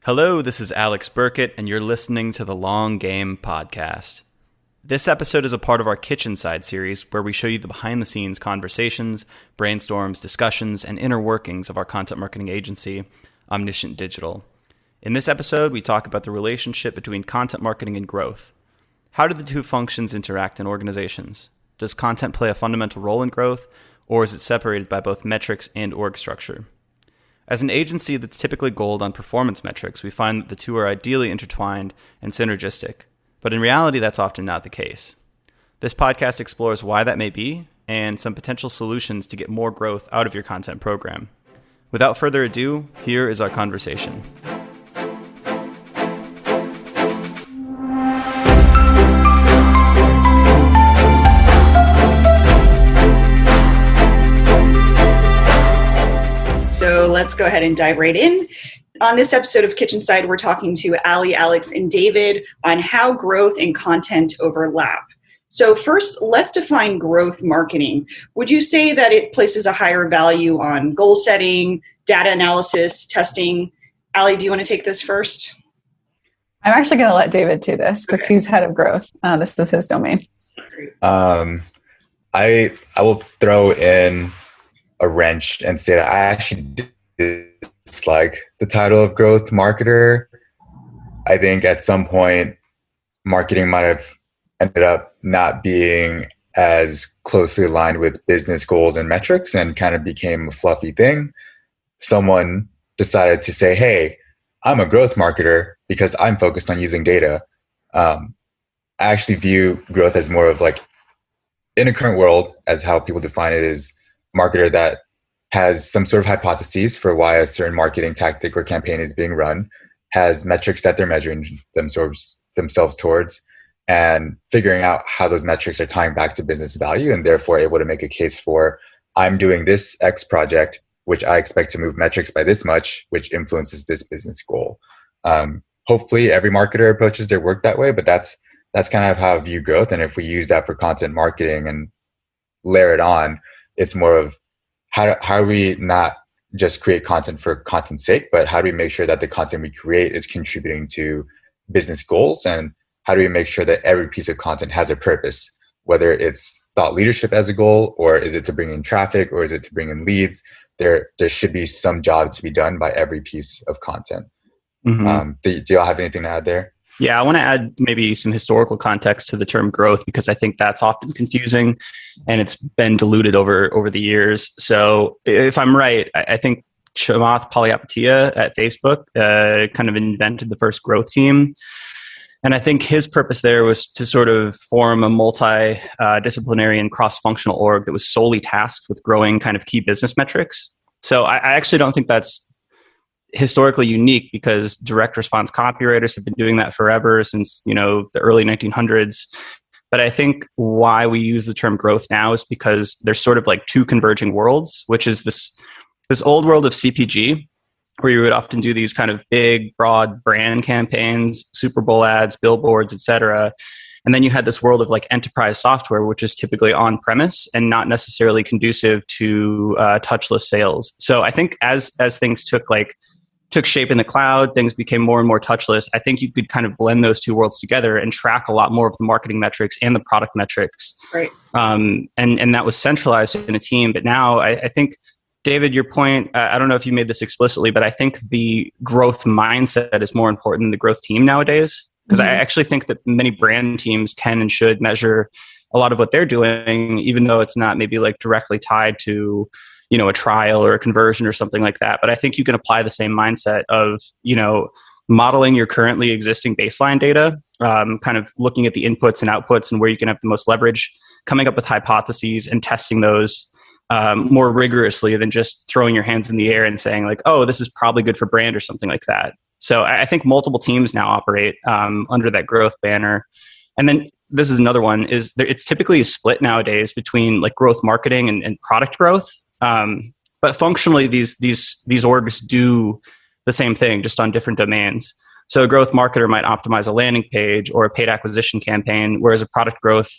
Hello, this is Alex Burkett, and you're listening to the Long Game Podcast. This episode is a part of our Kitchen Side series, where we show you the behind-the-scenes conversations, brainstorms, discussions, and inner workings of our content marketing agency, Omniscient Digital. In this episode, we talk about the relationship between content marketing and growth. How do the two functions interact in organizations? Does content play a fundamental role in growth, or is it separated by both metrics and org structure? As an agency that's typically gold on performance metrics, we find that the two are ideally intertwined and synergistic, but in reality, that's often not the case. This podcast explores why that may be and some potential solutions to get more growth out of your content program. Without further ado, here is our conversation. So let's go ahead and dive right in. On this episode of Kitchen Side, we're talking to Ali, Alex, and David on how growth and content overlap. So first, let's define growth marketing. Would you say that it places a higher value on goal setting, data analysis, testing? Ali, do you want to take this first? I'm actually going to let David do this because he's head of growth. This is his domain. I will throw in a wrench and say that I actually dislike the title of growth marketer. I think at some point marketing might have ended up not being as closely aligned with business goals and metrics and kind of became a fluffy thing. Someone decided to say, hey, I'm a growth marketer because I'm focused on using data. I actually view growth as more of like, in a current world, as how people define it, is marketer that has some sort of hypotheses for why a certain marketing tactic or campaign is being run, has metrics that they're measuring themselves towards, and figuring out how those metrics are tying back to business value, and therefore able to make a case for, I'm doing this X project, which I expect to move metrics by this much, which influences this business goal. Hopefully every marketer approaches their work that way, but that's kind of how I view growth. And if we use that for content marketing and layer it on, it's more of how do we not just create content for content's sake, but how do we make sure that the content we create is contributing to business goals? And how do we make sure that every piece of content has a purpose, whether it's thought leadership as a goal, or is it to bring in traffic, or is it to bring in leads? There should be some job to be done by every piece of content. Mm-hmm. Do y'all have anything to add there? Yeah, I want to add maybe some historical context to the term growth, because I think that's often confusing and it's been diluted over the years. So if I'm right, I think Chamath Palihapitiya at Facebook kind of invented the first growth team. And I think his purpose there was to sort of form a multi-disciplinary and cross-functional org that was solely tasked with growing kind of key business metrics. So I actually don't think that's historically unique, because direct response copywriters have been doing that forever, since the early 1900s. But I think why we use the term growth now is because there's sort of like two converging worlds, which is this old world of CPG, where you would often do these kind of big, broad brand campaigns, Super Bowl ads, billboards, etc. And then you had this world of like enterprise software, which is typically on premise and not necessarily conducive to touchless sales. So I think as things took shape in the cloud, things became more and more touchless. I think you could kind of blend those two worlds together and track a lot more of the marketing metrics and the product metrics. Right. And that was centralized in a team. But now I think, David, your point, I don't know if you made this explicitly, but I think the growth mindset is more important than the growth team nowadays. Because I actually think that many brand teams can and should measure a lot of what they're doing, even though it's not maybe like directly tied to a trial or a conversion or something like that. But I think you can apply the same mindset of, modeling your currently existing baseline data, kind of looking at the inputs and outputs and where you can have the most leverage, coming up with hypotheses and testing those more rigorously than just throwing your hands in the air and saying like, oh, this is probably good for brand or something like that. So I think multiple teams now operate under that growth banner. And then this is another one, it's typically split nowadays between like growth marketing and product growth. But functionally, these orgs do the same thing, just on different domains. So a growth marketer might optimize a landing page or a paid acquisition campaign, whereas a growth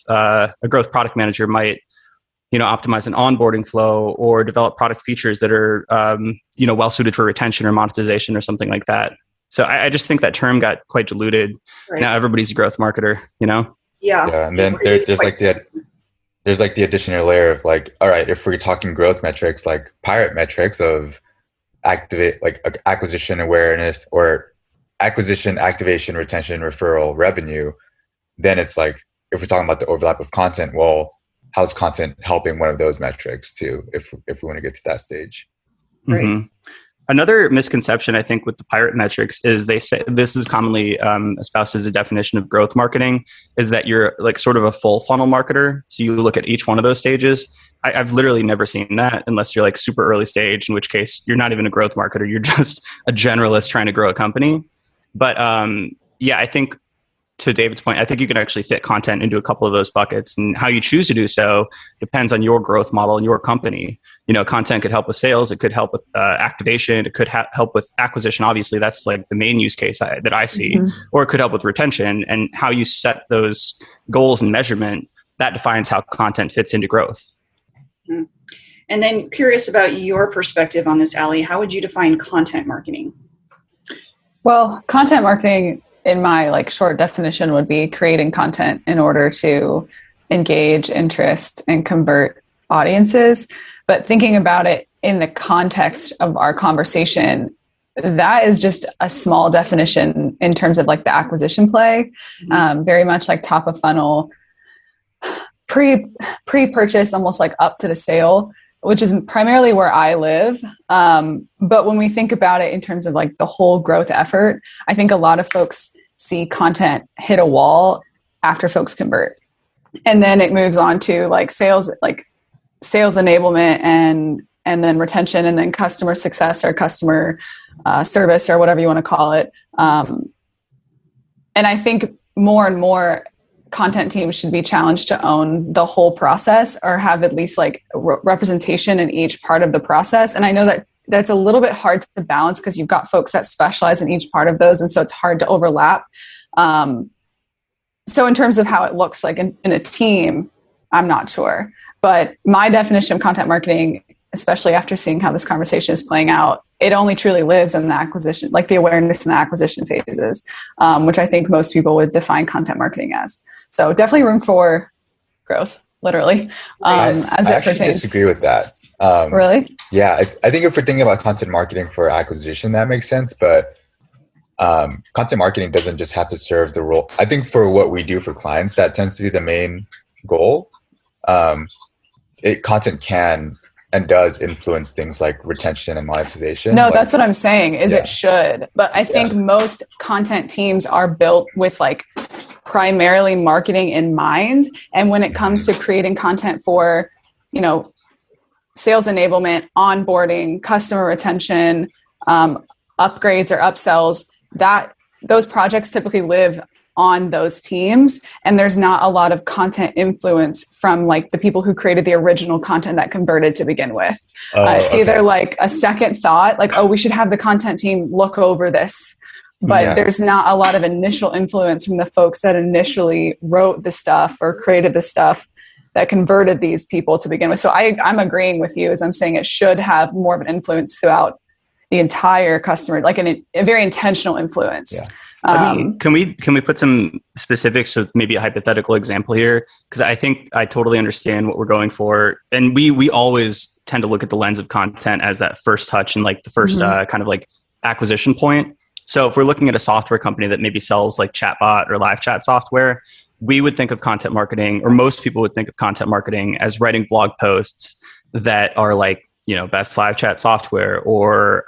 product manager might, optimize an onboarding flow or develop product features that are, well suited for retention or monetization or something like that. So I just think that term got quite diluted. Right. Now everybody's a growth marketer, you know? Yeah. And then there's like the additional layer of like, all right, if we're talking growth metrics, like pirate metrics of acquisition awareness or acquisition, activation, retention, referral, revenue, then it's like, if we're talking about the overlap of content, well, how's content helping one of those metrics too, if we want to get to that stage? Right. Mm-hmm. Another misconception, I think, with the pirate metrics is they say, this is commonly espoused as a definition of growth marketing, is that you're like sort of a full funnel marketer. So you look at each one of those stages. I've literally never seen that unless you're like super early stage, in which case you're not even a growth marketer. You're just a generalist trying to grow a company. But yeah, I think to David's point, I think you can actually fit content into a couple of those buckets, and how you choose to do so depends on your growth model and your company. You know, content could help with sales. It could help with activation. It could help with acquisition. Obviously, that's like the main use case that I see, or it could help with retention. And how you set those goals and measurement, that defines how content fits into growth. Mm-hmm. And then curious about your perspective on this, Ali. How would you define content marketing? Well, content marketing, in my like short definition, would be creating content in order to engage, interest, and convert audiences. But thinking about it in the context of our conversation, that is just a small definition in terms of like the acquisition play, very much like top of funnel, pre-purchase, almost like up to the sale, which is primarily where I live. But when we think about it in terms of like the whole growth effort, I think a lot of folks see content hit a wall after folks convert. And then it moves on to like sales enablement and then retention, and then customer success or customer service or whatever you want to call it. And I think more and more content teams should be challenged to own the whole process, or have at least like representation in each part of the process. And I know that that's a little bit hard to balance because you've got folks that specialize in each part of those. And so it's hard to overlap. So in terms of how it looks like in a team, I'm not sure. But my definition of content marketing, especially after seeing how this conversation is playing out, it only truly lives in the acquisition, like the awareness and the acquisition phases, which I think most people would define content marketing as. So definitely room for growth, literally, as it pertains. I actually disagree with that. Really? Yeah, I think if we're thinking about content marketing for acquisition, that makes sense. But content marketing doesn't just have to serve the role. I think for what we do for clients, that tends to be the main goal. Content can and does influence things like retention and monetization. No, that's what I'm saying is it should. But I think most content teams are built with like primarily marketing in mind. And when it comes to creating content for, you know, sales enablement, onboarding, customer retention, upgrades or upsells, that those projects typically live on those teams, and there's not a lot of content influence from like the people who created the original content that converted to begin with. It's either like a second thought, like, oh, we should have the content team look over this, but there's not a lot of initial influence from the folks that initially wrote the stuff or created the stuff that converted these people to begin with. So I'm agreeing with you, as I'm saying it should have more of an influence throughout the entire customer, like a very intentional influence. Yeah. Can we put some specifics with maybe a hypothetical example here? Because I think I totally understand what we're going for. And we always tend to look at the lens of content as that first touch and like the first kind of like acquisition point. So if we're looking at a software company that maybe sells like chatbot or live chat software, we would think of content marketing, or most people would think of content marketing as writing blog posts that are like, you know, best live chat software, or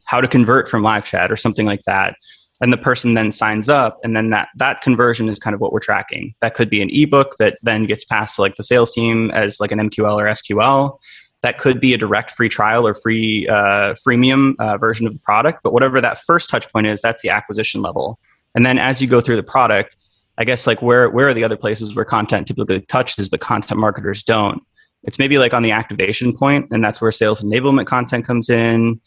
how to convert from live chat or something like that. And the person then signs up, and then that conversion is kind of what we're tracking. That could be an ebook that then gets passed to like the sales team as like an MQL or SQL. That could be a direct free trial or freemium version of the product. But whatever that first touch point is, that's the acquisition level. And then as you go through the product, I guess like where are the other places where content typically touches, but content marketers don't? It's maybe like on the activation point, and that's where sales enablement content comes in.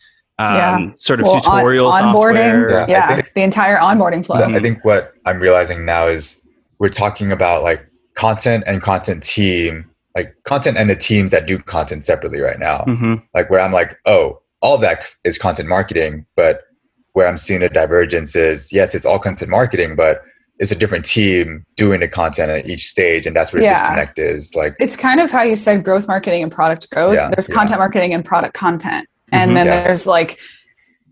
Sort of tutorial onboarding, software. The entire onboarding flow. I think what I'm realizing now is we're talking about like content and content team, like content and the teams that do content separately right now. Like where I'm like, oh, all that is content marketing, but where I'm seeing a divergence is, yes, it's all content marketing, but it's a different team doing the content at each stage. And that's where the disconnect is. Like, it's kind of how you said growth marketing and product growth. There's content marketing and product content. And then there's like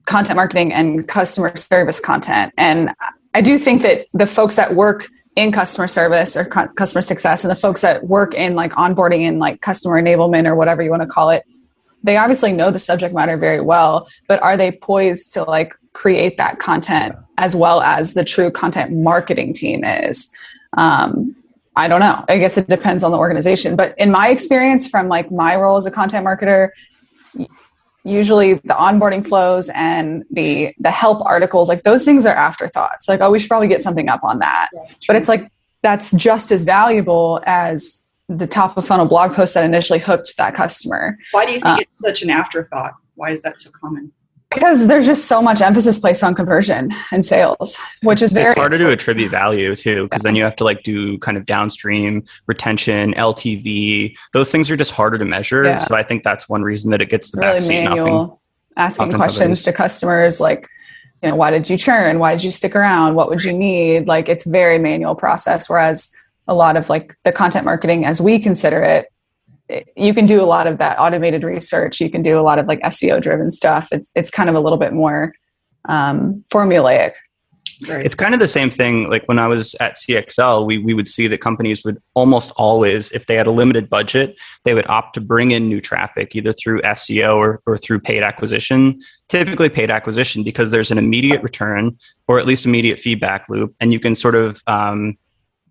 content marketing and customer service content. And I do think that the folks that work in customer service or customer success and the folks that work in like onboarding and like customer enablement or whatever you want to call it, they obviously know the subject matter very well, but are they poised to like create that content as well as the true content marketing team is? I don't know. I guess it depends on the organization, but in my experience from like my role as a content marketer, usually the onboarding flows and the help articles, like those things are afterthoughts. Like, oh, we should probably get something up on that. But it's like, that's just as valuable as the top of funnel blog post that initially hooked that customer. Why do you think it's such an afterthought? Why is that so common? Because there's just so much emphasis placed on conversion and sales, which is very... It's harder to attribute value too, because then you have to like do kind of downstream retention, LTV. Those things are just harder to measure. Yeah. So I think that's one reason that it gets the really backseat. Manual, asking questions to customers like, you know, why did you churn? Why did you stick around? What would you need? Like, it's very manual process. Whereas a lot of like the content marketing, as we consider it, you can do a lot of that automated research. You can do a lot of like SEO driven stuff. It's kind of a little bit more formulaic. Right. It's kind of the same thing. Like when I was at CXL, we would see that companies would almost always, if they had a limited budget, they would opt to bring in new traffic, either through SEO or through paid acquisition, typically paid acquisition, because there's an immediate return or at least immediate feedback loop. And you can sort of,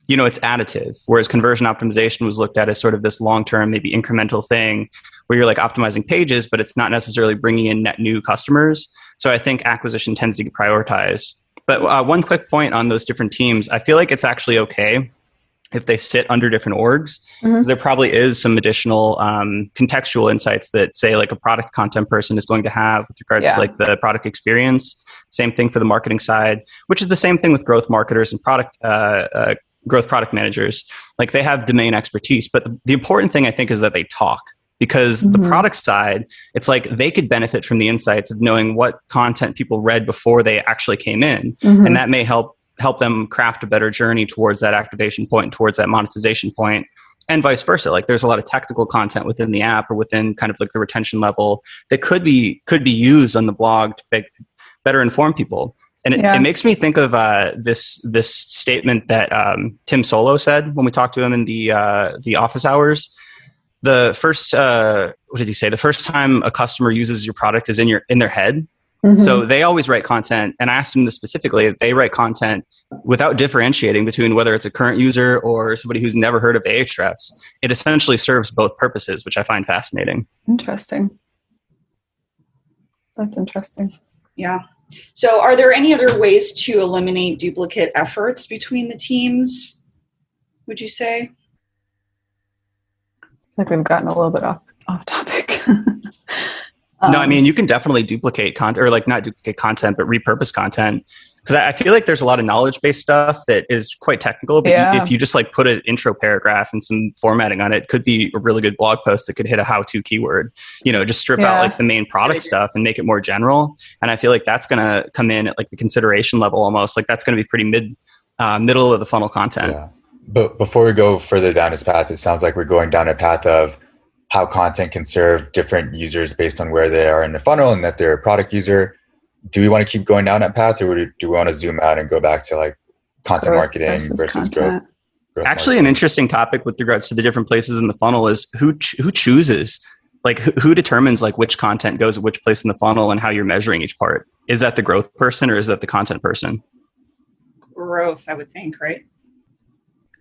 you know, it's additive, whereas conversion optimization was looked at as sort of this long-term, maybe incremental thing where you're like optimizing pages, but it's not necessarily bringing in net new customers. So I think acquisition tends to get prioritized. But one quick point on those different teams, I feel like it's actually okay if they sit under different orgs, because there probably is some additional contextual insights that say like a product content person is going to have with regards to like the product experience. Same thing for the marketing side, which is the same thing with growth marketers and growth product managers. Like they have domain expertise, but the important thing I think is that they talk, because the product side, it's like they could benefit from the insights of knowing what content people read before they actually came in. And that may help them craft a better journey towards that activation point, towards that monetization point, and vice versa. Like there's a lot of technical content within the app or within kind of like the retention level that could be used on the blog to better inform people. And it makes me think of this statement that Tim Solo said when we talked to him in the office hours. The first, what did he say? The first time a customer uses your product is in their head. So they always write content. And I asked him this specifically. They write content without differentiating between whether it's a current user or somebody who's never heard of Ahrefs. It essentially serves both purposes, which I find fascinating. Interesting. That's interesting. Yeah. So are there any other ways to eliminate duplicate efforts between the teams, would you say? I think we've gotten a little bit off topic. No, I mean, you can definitely duplicate content, or like not duplicate content, but repurpose content. Because I feel like there's a lot of knowledge-based stuff that is quite technical, but if you just like put an intro paragraph and some formatting on it, it could be a really good blog post that could hit a how-to keyword. You know, just strip out like the main product stuff and make it more general. And I feel like that's going to come in at like the consideration level almost. Like that's going to be pretty middle of the funnel content. Yeah. But before we go further down this path, it sounds like we're going down a path of how content can serve different users based on where they are in the funnel, and if they're a product user. Do we want to keep going down that path, or do we want to zoom out and go back to like content marketing versus growth? Actually, an interesting topic with regards to the different places in the funnel is who chooses, like who determines like which content goes at which place in the funnel and how you're measuring each part. Is that the growth person or is that the content person? Growth, I would think, right?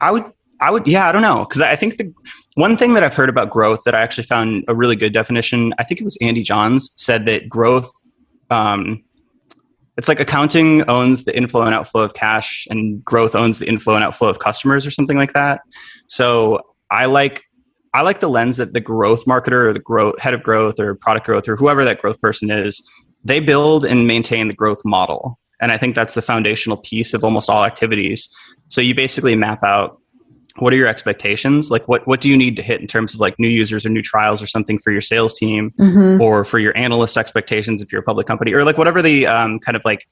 I would, yeah, I don't know. Because I think the one thing that I've heard about growth that I actually found a really good definition, I think it was Andy Johns, said that growth, it's like accounting owns the inflow and outflow of cash and growth owns the inflow and outflow of customers or something like that. So I like the lens that the growth marketer or the head of growth or product growth or whoever that growth person is, they build and maintain the growth model. And I think that's the foundational piece of almost all activities. So you basically map out what are your expectations? Like what do you need to hit in terms of like new users or new trials or something for your sales team, or for your analysts' expectations if you're a public company, or like whatever the kind of like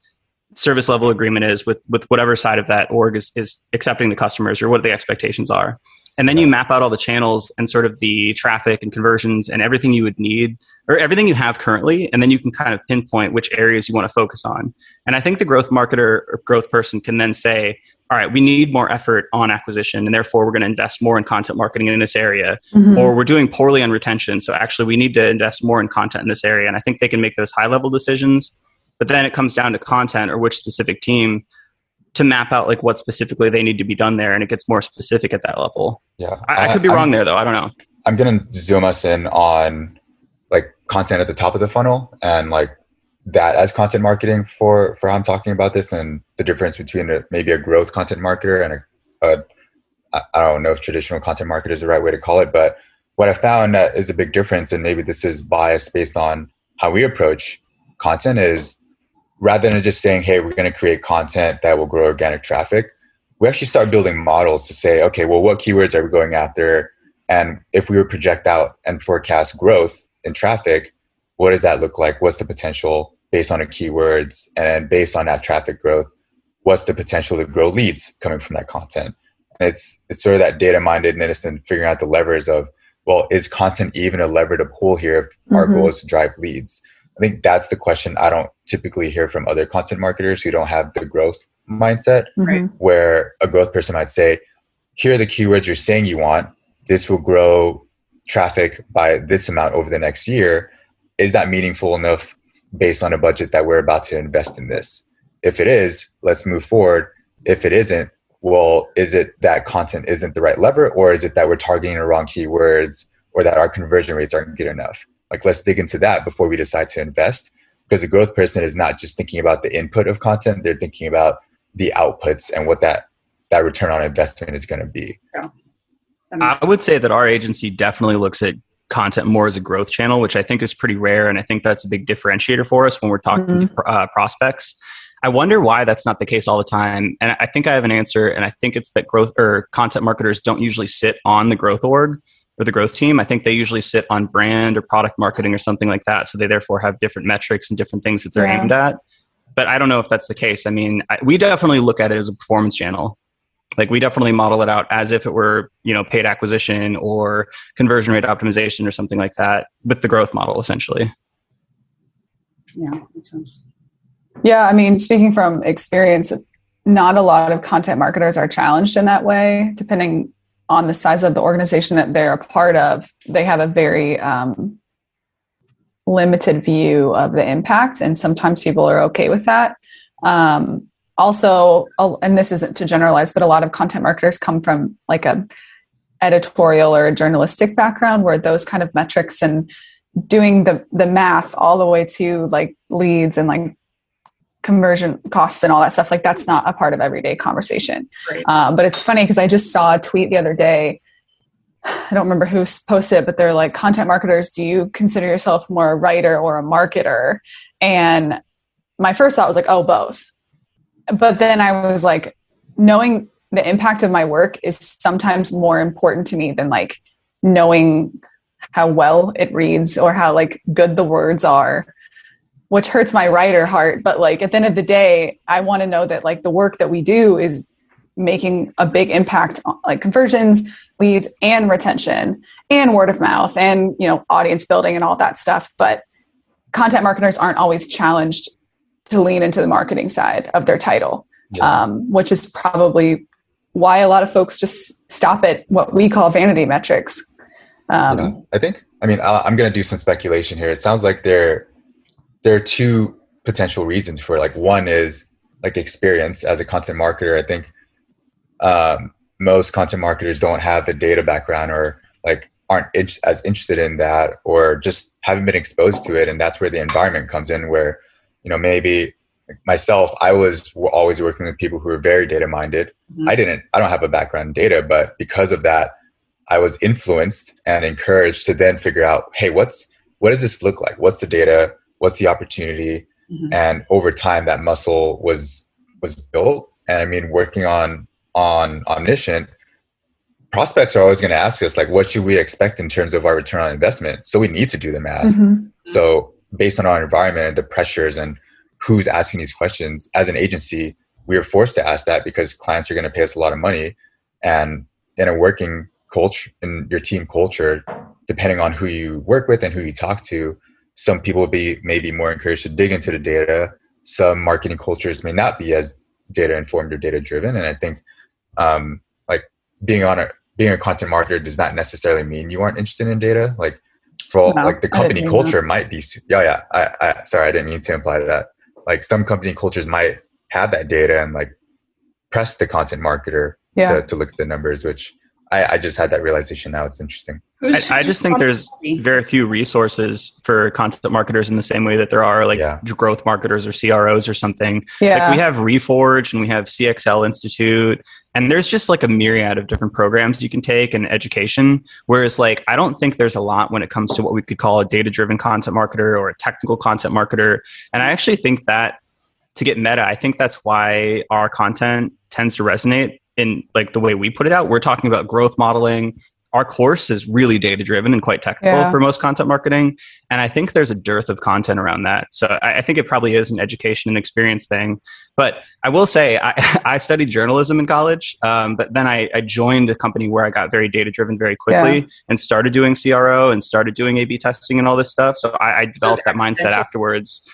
service level agreement is with whatever side of that org is accepting the customers, or what the expectations are. And then you map out all the channels and sort of the traffic and conversions and everything you would need, or everything you have currently. And then you can kind of pinpoint which areas you want to focus on. And I think the growth marketer or growth person can then say, all right, we need more effort on acquisition, and therefore we're going to invest more in content marketing in this area, or we're doing poorly on retention, so actually we need to invest more in content in this area. And I think they can make those high level decisions, but then it comes down to content or which specific team to map out like what specifically they need to be done there, and it gets more specific at that level. Yeah, I could be wrong there though. I don't know. I'm going to zoom us in on like content at the top of the funnel, and like that as content marketing for how I'm talking about this, and the difference between maybe a growth content marketer and I don't know if traditional content marketer is the right way to call it, but what I found that is a big difference, and maybe this is biased based on how we approach content, is rather than just saying, hey, we're going to create content that will grow organic traffic, we actually start building models to say, okay, well, what keywords are we going after? And if we would project out and forecast growth in traffic, what does that look like? What's the potential based on the keywords? And based on that traffic growth, what's the potential to grow leads coming from that content? And it's sort of that data mindedness and figuring out the levers of, well, is content even a lever to pull here if our goal is to drive leads? I think that's the question I don't typically hear from other content marketers who don't have the growth mindset, where a growth person might say, here are the keywords you're saying you want. This will grow traffic by this amount over the next year. Is that meaningful enough based on a budget that we're about to invest in this? If it is, let's move forward. If it isn't, well, is it that content isn't the right lever, or is it that we're targeting the wrong keywords, or that our conversion rates aren't good enough? Like, let's dig into that before we decide to invest, because a growth person is not just thinking about the input of content, they're thinking about the outputs and what that return on investment is going to be. Yeah. I would say that our agency definitely looks at content more as a growth channel, which I think is pretty rare. And I think that's a big differentiator for us when we're talking to prospects. I wonder why that's not the case all the time. And I think I have an answer. And I think it's that growth or content marketers don't usually sit on the growth org or the growth team. I think they usually sit on brand or product marketing or something like that. So they therefore have different metrics and different things that they're aimed at. But I don't know if that's the case. I mean, we definitely look at it as a performance channel. Like, we definitely model it out as if it were, paid acquisition or conversion rate optimization or something like that with the growth model, essentially. Yeah, makes sense. Yeah, I mean, speaking from experience, not a lot of content marketers are challenged in that way. Depending on the size of the organization that they're a part of, they have a very limited view of the impact, and sometimes people are okay with that. Also, and this isn't to generalize, but a lot of content marketers come from like a editorial or a journalistic background, where those kind of metrics and doing the math all the way to like leads and like conversion costs and all that stuff, like that's not a part of everyday conversation. Right. But it's funny because I just saw a tweet the other day. I don't remember who posted it, but they're like, content marketers, do you consider yourself more a writer or a marketer? And my first thought was like, oh, both. But then I was like, knowing the impact of my work is sometimes more important to me than like knowing how well it reads or how like good the words are, which hurts my writer heart. But like at the end of the day, I want to know that like the work that we do is making a big impact on like conversions, leads, and retention, and word of mouth, and audience building and all that stuff. But content marketers aren't always challenged to lean into the marketing side of their title, which is probably why a lot of folks just stop at what we call vanity metrics. I'm going to do some speculation here. It sounds like there are two potential reasons for it. Like, one is like experience as a content marketer. I think most content marketers don't have the data background, or like aren't as interested in that, or just haven't been exposed to it. And that's where the environment comes in, where maybe myself, I was always working with people who were very data minded. I don't have a background in data, but because of that, I was influenced and encouraged to then figure out, hey, what does this look like? What's the data? What's the opportunity? And over time, that muscle was built. And I mean, working on Omniscient, prospects are always going to ask us, like, what should we expect in terms of our return on investment? So we need to do the math. So based on our environment and the pressures and who's asking these questions, as an agency, we are forced to ask that because clients are going to pay us a lot of money. And in a working culture, in your team culture, depending on who you work with and who you talk to, some people will be maybe more encouraged to dig into the data. Some marketing cultures may not be as data informed or data driven. And I think like being a content marketer does not necessarily mean you aren't interested in data. Like like the company culture might be, I sorry, I didn't mean to imply that. Like some company cultures might have that data and like press the content marketer to look at the numbers, which I just had that realization now. It's interesting. I just think there's very few resources for content marketers in the same way that there are like growth marketers or CROs or something. Like we have Reforge and we have CXL Institute, and there's just like a myriad of different programs you can take and education. Whereas like, I don't think there's a lot when it comes to what we could call a data-driven content marketer or a technical content marketer. And I actually think that, to get meta, I think that's why our content tends to resonate in like the way we put it out. We're talking about growth modeling. Our course is really data driven and quite technical for most content marketing. And I think there's a dearth of content around that. So I think it probably is an education and experience thing. But I will say I studied journalism in college, but then I joined a company where I got very data driven very quickly and started doing CRO and started doing A/B testing and all this stuff. So I developed that mindset afterwards.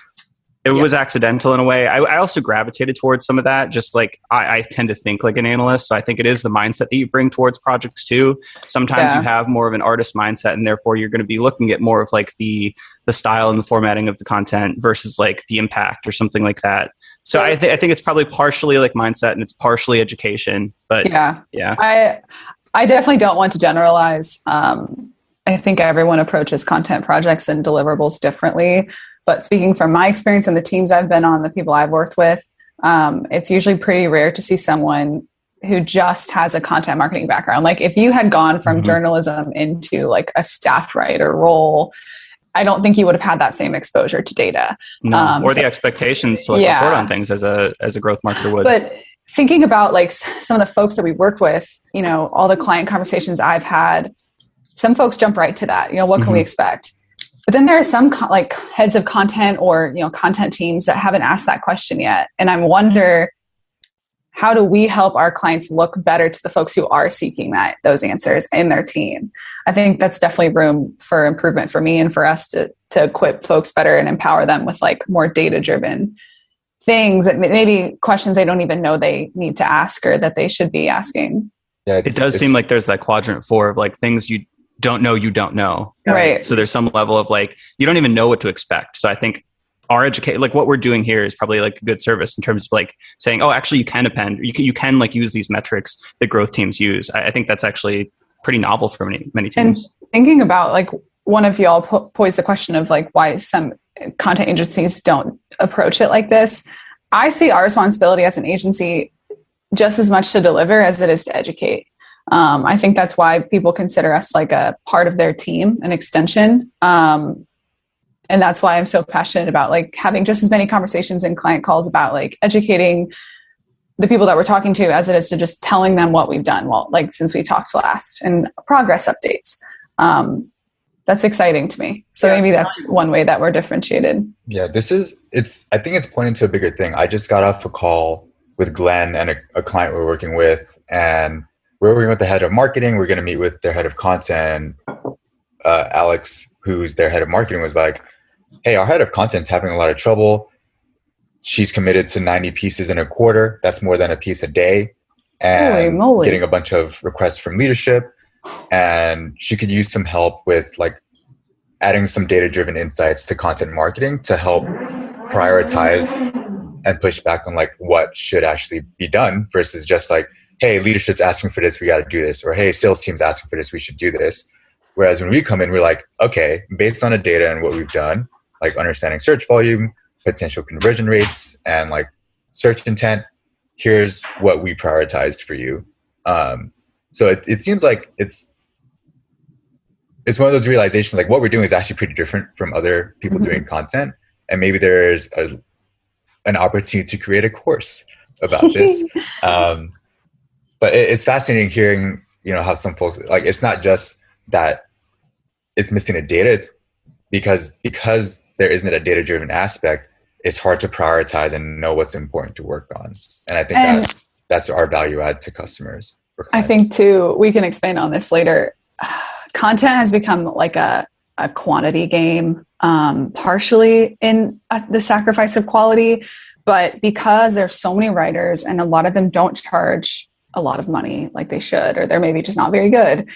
It was accidental in a way. I also gravitated towards some of that. Just like I tend to think like an analyst. So I think it is the mindset that you bring towards projects too. Sometimes you have more of an artist mindset, and therefore you're going to be looking at more of like the style and the formatting of the content versus like the impact or something like that. So I think it's probably partially like mindset and it's partially education. But I definitely don't want to generalize. I think everyone approaches content projects and deliverables differently. But speaking from my experience and the teams I've been on, the people I've worked with, it's usually pretty rare to see someone who just has a content marketing background. Like if you had gone from journalism into like a staff writer role, I don't think you would have had that same exposure to data. No, or the expectations to like report on things as a growth marketer would. But thinking about like some of the folks that we work with, you know, all the client conversations I've had, some folks jump right to that. You know, what can we expect? But then there are some like heads of content or, you know, content teams that haven't asked that question yet. And I wonder, how do we help our clients look better to the folks who are seeking those answers in their team? I think that's definitely room for improvement for me and for us to equip folks better and empower them with like more data-driven things, that maybe questions they don't even know they need to ask or that they should be asking. Yeah, it does seem like there's that quadrant 4 of like things you don't know. Right. So there's some level of like, you don't even know what to expect. So I think our like what we're doing here is probably like a good service in terms of like saying, oh, actually you can append, you can like use these metrics that growth teams use. I think that's actually pretty novel for many teams. And thinking about like, one of y'all posed the question of like why some content agencies don't approach it like this. I see our responsibility as an agency just as much to deliver as it is to educate. I think that's why people consider us like a part of their team, an extension. And that's why I'm so passionate about like having just as many conversations and client calls about like educating the people that we're talking to as it is to just telling them what we've done. Well, like since we talked last and progress updates. That's exciting to me. So maybe that's one way that we're differentiated. Yeah, I think it's pointing to a bigger thing. I just got off a call with Glenn and a client we're working with, and we're working with the head of marketing. We're going to meet with their head of content. Alex, who's their head of marketing, was like, hey, our head of content's having a lot of trouble. She's committed to 90 pieces in a quarter. That's more than a piece a day. And getting a bunch of requests from leadership. And she could use some help with like adding some data-driven insights to content marketing to help prioritize and push back on like what should actually be done versus just like, hey, leadership's asking for this, we got to do this. Or hey, sales team's asking for this, we should do this. Whereas when we come in, we're like, okay, based on the data and what we've done, like understanding search volume, potential conversion rates, and like search intent, here's what we prioritized for you. So it seems like it's one of those realizations, like what we're doing is actually pretty different from other people doing content. And maybe there's an opportunity to create a course about this. But it's fascinating hearing how some folks, like, it's not just that it's missing the data, it's because there isn't a data-driven aspect, it's hard to prioritize and know what's important to work on. And I think that's our value add to customers. I think too, we can expand on this later. Content has become like a quantity game, partially in the sacrifice of quality, but because there's so many writers and a lot of them don't charge a lot of money like they should, or they're maybe just not very good.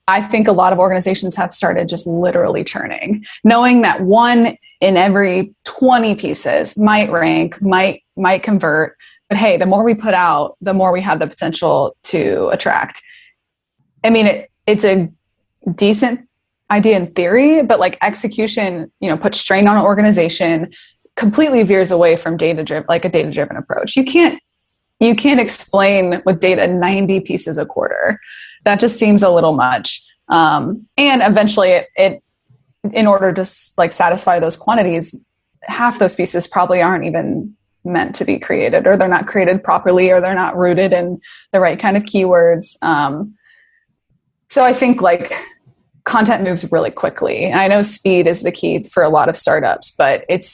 I think a lot of organizations have started just literally churning, knowing that 1 in every 20 pieces might rank, might convert. But hey, the more we put out, the more we have the potential to attract. I mean, it's a decent idea in theory, but like execution, puts strain on an organization, completely veers away from data-driven, like a data-driven approach. You can't explain with data 90 pieces a quarter. That just seems a little much. And eventually it in order to like satisfy those quantities, half those pieces probably aren't even meant to be created, or they're not created properly, or they're not rooted in the right kind of keywords. So I think like content moves really quickly. And I know speed is the key for a lot of startups, but it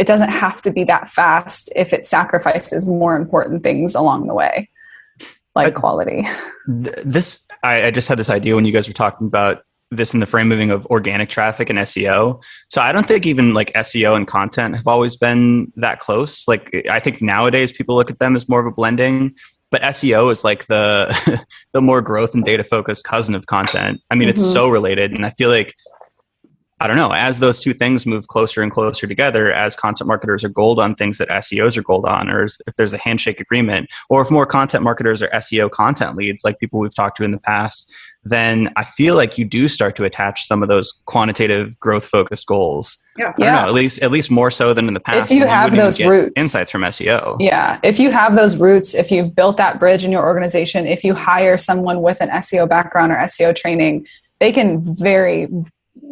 doesn't have to be that fast if it sacrifices more important things along the way, like quality. I just had this idea when you guys were talking about this in the framing of organic traffic and SEO. So I don't think even like SEO and content have always been that close. Like I think nowadays people look at them as more of a blending, but SEO is like the more growth and data focused cousin of content. I mean, it's so related. And I feel like, I don't know, as those two things move closer and closer together, as content marketers are gold on things that SEOs are gold on, or if there's a handshake agreement, or if more content marketers are SEO content leads, like people we've talked to in the past, then I feel like you do start to attach some of those quantitative growth focused goals. Yeah. I don't know, at least more so than in the past. If you have those roots, insights from SEO. Yeah. If you have those roots, if you've built that bridge in your organization, if you hire someone with an SEO background or SEO training, they can very,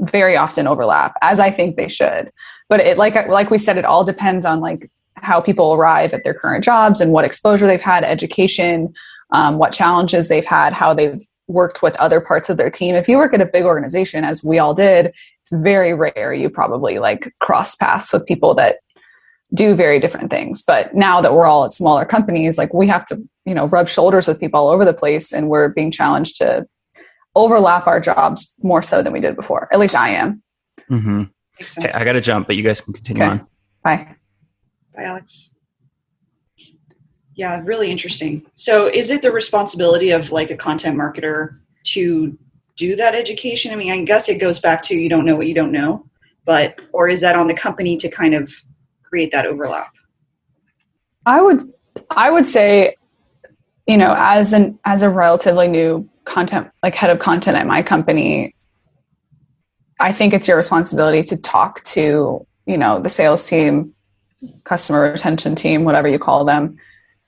very often overlap, as I think they should. But it, like we said, it all depends on like how people arrive at their current jobs and what exposure they've had, education, what challenges they've had, how they've worked with other parts of their team. If you work at a big organization, as we all did, it's very rare you probably like cross paths with people that do very different things. But now that we're all at smaller companies, like we have to, rub shoulders with people all over the place, and we're being challenged to overlap our jobs more so than we did before. At least I am. Mm-hmm. Makes sense. Okay, I got to jump, but you guys can continue on. Bye. Bye, Alex. Yeah, really interesting. So is it the responsibility of like a content marketer to do that education? I mean, I guess it goes back to you don't know what you don't know, or is that on the company to kind of create that overlap? I would say, as a relatively new content, like head of content at my company, I think it's your responsibility to talk to, the sales team, customer retention team, whatever you call them,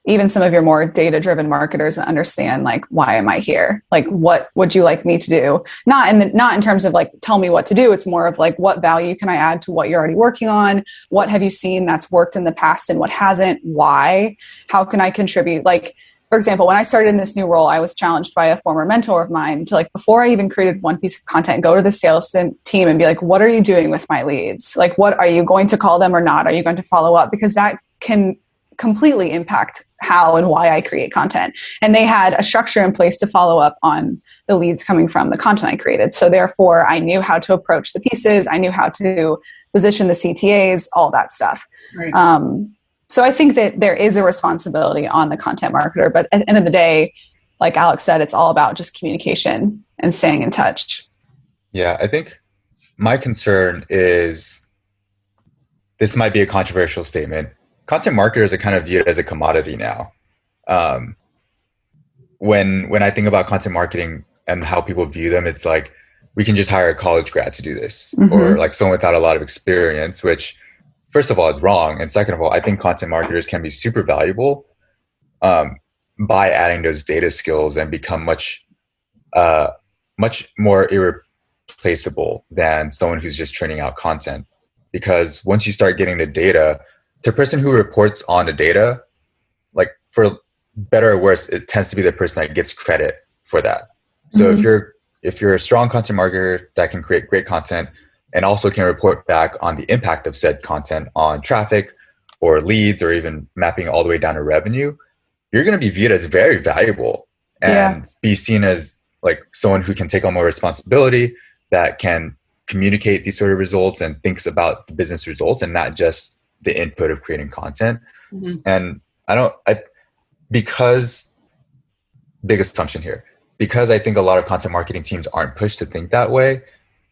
even some of your more data-driven marketers, and understand like, why am I here? Like, what would you like me to do? Not in terms of like, tell me what to do. It's more of like, what value can I add to what you're already working on? What have you seen that's worked in the past and what hasn't? Why? How can I contribute? Like, for example, when I started in this new role, I was challenged by a former mentor of mine to like, before I even created one piece of content, go to the sales team and be like, what are you doing with my leads? Like, what are you going to call them or not? Are you going to follow up? Because that can completely impact how and why I create content. And they had a structure in place to follow up on the leads coming from the content I created. So therefore, I knew how to approach the pieces. I knew how to position the CTAs, all that stuff. Right. So I think that there is a responsibility on the content marketer, but at the end of the day, like Alex said, it's all about just communication and staying in touch. Yeah, I think my concern is, this might be a controversial statement, content marketers are kind of viewed as a commodity now. When I think about content marketing and how people view them, it's like, we can just hire a college grad to do this, or like someone without a lot of experience, which first of all is wrong. And second of all, I think content marketers can be super valuable by adding those data skills and become much more irreplaceable than someone who's just churning out content. Because once you start getting the data, the person who reports on the data, like for better or worse, it tends to be the person that gets credit for that. So if you're a strong content marketer that can create great content and also can report back on the impact of said content on traffic or leads or even mapping all the way down to revenue, you're going to be viewed as very valuable and be seen as like someone who can take on more responsibility, that can communicate these sort of results and thinks about the business results and not just the input of creating content. And because big assumption here, because I think a lot of content marketing teams aren't pushed to think that way,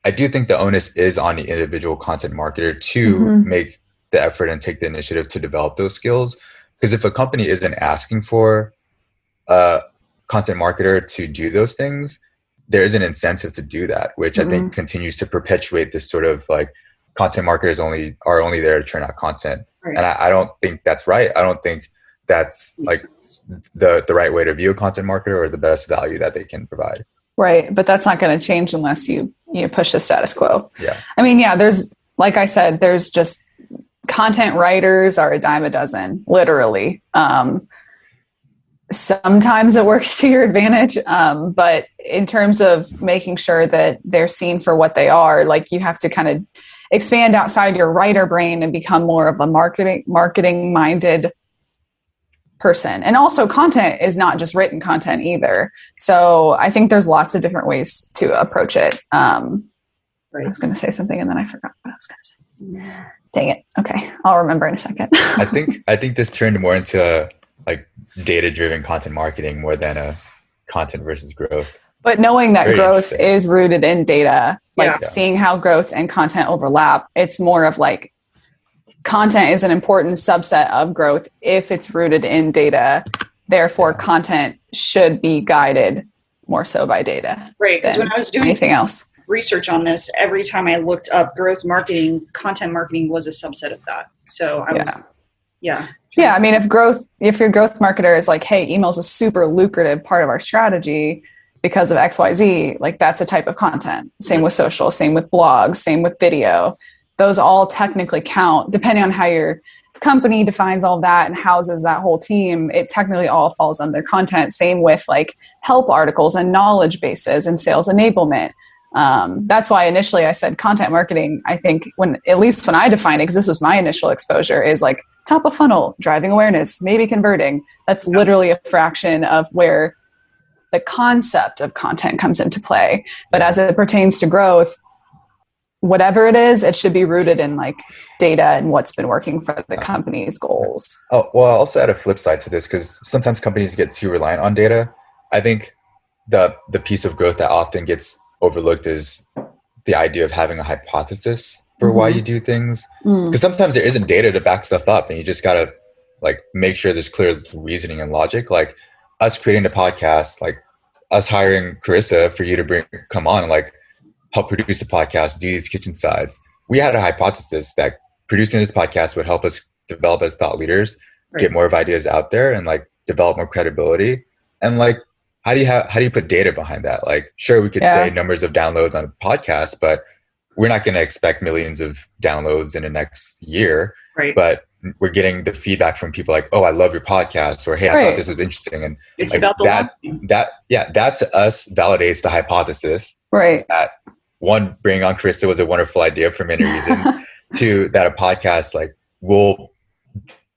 I do think the onus is on the individual content marketer to make the effort and take the initiative to develop those skills. Because if a company isn't asking for a content marketer to do those things, there is an incentive to do that, which I think continues to perpetuate this sort of like content marketers are only there to churn out content. And I don't think that's right. I don't think that's like the right way to view a content marketer or the best value that they can provide. Right. But that's not going to change unless you push the status quo. Yeah. I mean, there's, like I said, there's just content writers are a dime a dozen, literally. Sometimes it works to your advantage. But in terms of making sure that they're seen for what they are, like you have to kind of expand outside your writer brain and become more of a marketing minded person. And also content is not just written content either. So I think there's lots of different ways to approach it. I was going to say something and then I forgot what I was going to say. Dang it. Okay. I'll remember in a second. I think this turned more into a like data-driven content marketing more than a content versus growth. But knowing that growth is rooted in data, like seeing how growth and content overlap, it's more of like content is an important subset of growth if it's rooted in data. Therefore, content should be guided more so by data. Right. Because when I was doing anything else, research on this, every time I looked up growth marketing, content marketing was a subset of that. So I was, yeah. I mean, if your growth marketer is like, hey, email is a super lucrative part of our strategy because of XYZ, like that's a type of content. Same with social, same with blogs, same with video. Those all technically count depending on how your company defines all of that and houses that whole team. It technically all falls under content. Same with like help articles and knowledge bases and sales enablement. That's why initially I said content marketing, I think at least when I define it, because this was my initial exposure, is like top of funnel, driving awareness, maybe converting. That's literally a fraction of where the concept of content comes into play. But as it pertains to growth, whatever it is, it should be rooted in like data and what's been working for the company's goals. Oh, well, I'll also add a flip side to this because sometimes companies get too reliant on data. I think the piece of growth that often gets overlooked is the idea of having a hypothesis for why you do things. Because sometimes there isn't data to back stuff up and you just got to like make sure there's clear reasoning and logic. Like us creating the podcast, like us hiring Carissa for you to come on and like help produce the podcast, do these kitchen sides. We had a hypothesis that producing this podcast would help us develop as thought leaders, get more of ideas out there and like develop more credibility. And like, how do you put data behind that? Like, sure, we could say numbers of downloads on a podcast, but we're not going to expect millions of downloads in the next year. Right. But we're getting the feedback from people like, oh, I love your podcast, or hey, I thought this was interesting. And it's like about that to us validates the hypothesis. Right. That one, bringing on Carissa was a wonderful idea for many reasons. Two, that a podcast like will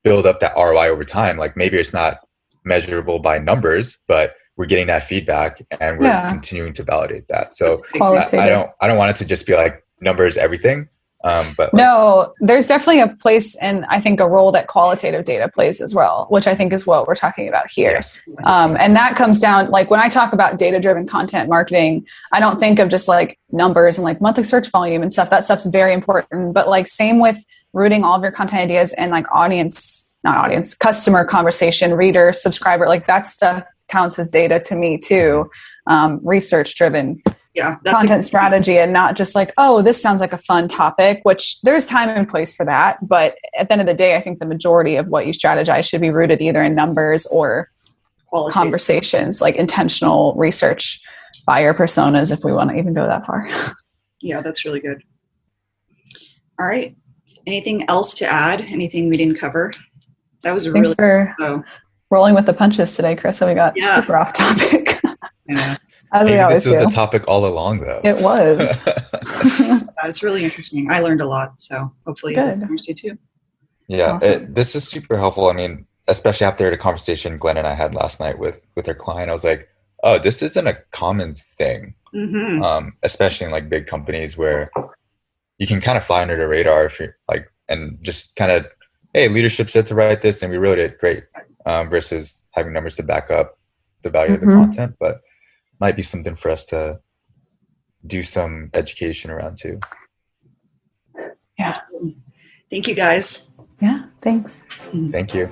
build up that ROI over time. Like maybe it's not measurable by numbers, but we're getting that feedback and we're continuing to validate that. So I don't want it to just be like numbers, everything. But no, there's definitely a place and I think a role that qualitative data plays as well, which I think is what we're talking about here. Yes. And that comes down, like when I talk about data-driven content marketing, I don't think of just like numbers and like monthly search volume and stuff. That stuff's very important, but like same with rooting all of your content ideas and like customer conversation, reader, subscriber, like that stuff counts as data to me too. Research driven content strategy and not just like, oh, this sounds like a fun topic, which there's time and place for that. But at the end of the day, I think the majority of what you strategize should be rooted either in numbers or conversations, like intentional research, buyer personas, if we want to even go that far. Yeah, that's really good. All right. Anything else to add? Anything we didn't cover? That was rolling with the punches today, Chris. So we got super off topic. As we Maybe always this was do. a topic all along, though. It was. It's really interesting. I learned a lot, so hopefully Good. listeners do too. Yeah, Awesome. this is super helpful. I mean, especially after the conversation Glenn and I had last night with our client, I was like, oh, this isn't a common thing, especially in like big companies where you can kind of fly under the radar if you're like, and just kind of, hey, leadership said to write this and we wrote it, great, versus having numbers to back up the value of the content. But might be something for us to do some education around too. Yeah. Thank you, guys. Yeah. Thanks. Thank you.